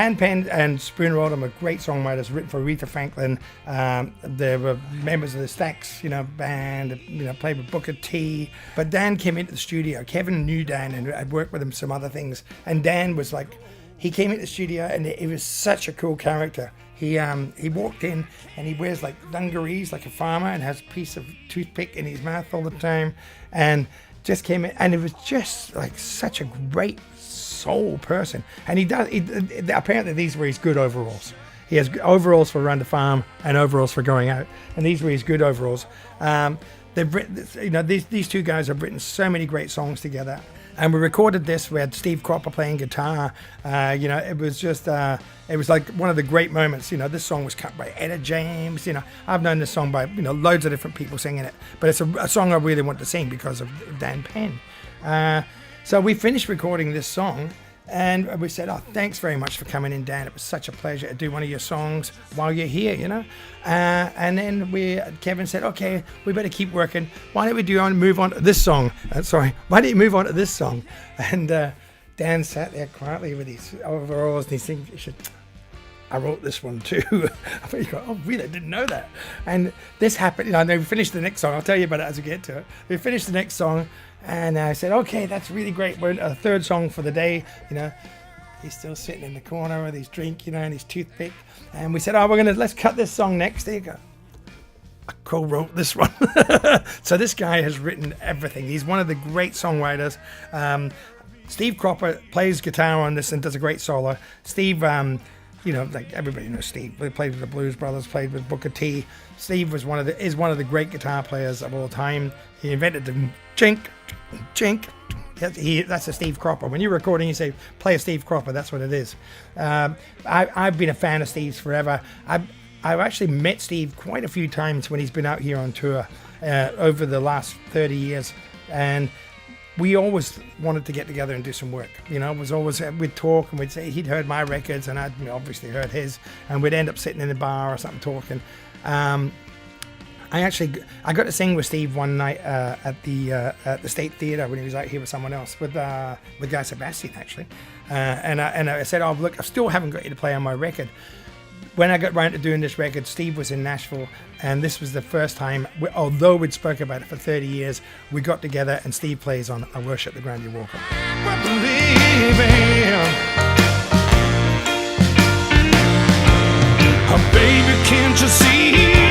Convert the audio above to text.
Dan Penn and Spoon Roldham are great songwriters, written for Aretha Franklin. They were members of the Stax, band, played with Booker T. But Dan came into the studio. Kevin knew Dan and had worked with him some other things. And Dan was like, he came into the studio and he was such a cool character. He walked in and he wears like dungarees like a farmer and has a piece of toothpick in his mouth all the time, and just came in, and it was just like such a great soul person. And apparently these were his good overalls. He has overalls for around the farm and overalls for going out, and these were his good overalls. They've written, these two guys have written so many great songs together. And we recorded this. We had Steve Cropper playing guitar. It was just, it was like one of the great moments. This song was cut by Etta James. I've known this song by, loads of different people singing it. But it's a song I really want to sing because of Dan Penn. So we finished recording this song. And we said, thanks very much for coming in, Dan. It was such a pleasure to do one of your songs while you're here, And then Kevin said, okay, we better keep working. Why don't we move on to this song? Why don't you move on to this song? And Dan sat there quietly with his overalls and he's thinking, I wrote this one too. You go, oh, really? I didn't know that. And this happened, and then we finished the next song. I'll tell you about it as we get to it. We finished the next song, and I said, okay, that's really great. We're a third song for the day. He's still sitting in the corner with his drink, and his toothpick. And we said, let's cut this song next. There you go. I co-wrote this one. So this guy has written everything. He's one of the great songwriters. Steve Cropper plays guitar on this and does a great solo. Steve, like everybody knows Steve. He played with the Blues Brothers, played with Booker T. Steve is one of the great guitar players of all time. He invented the jink. That's a Steve Cropper. When you're recording, you say, play a Steve Cropper. That's what it is. I've been a fan of Steve's forever. I've actually met Steve quite a few times when he's been out here on tour over the last 30 years. And we always wanted to get together and do some work. It was always, we'd talk and we'd say he'd heard my records and I'd obviously heard his, and we'd end up sitting in a bar or something talking. I got to sing with Steve one night at the State Theatre when he was out here with someone else, with Guy Sebastian actually. And I said, oh look, I still haven't got you to play on my record. When I got round to doing this record, Steve was in Nashville, and this was the first time, although we'd spoken about it for 30 years, we got together and Steve plays on I Worship the Ground You Walk On. Baby, can't you see?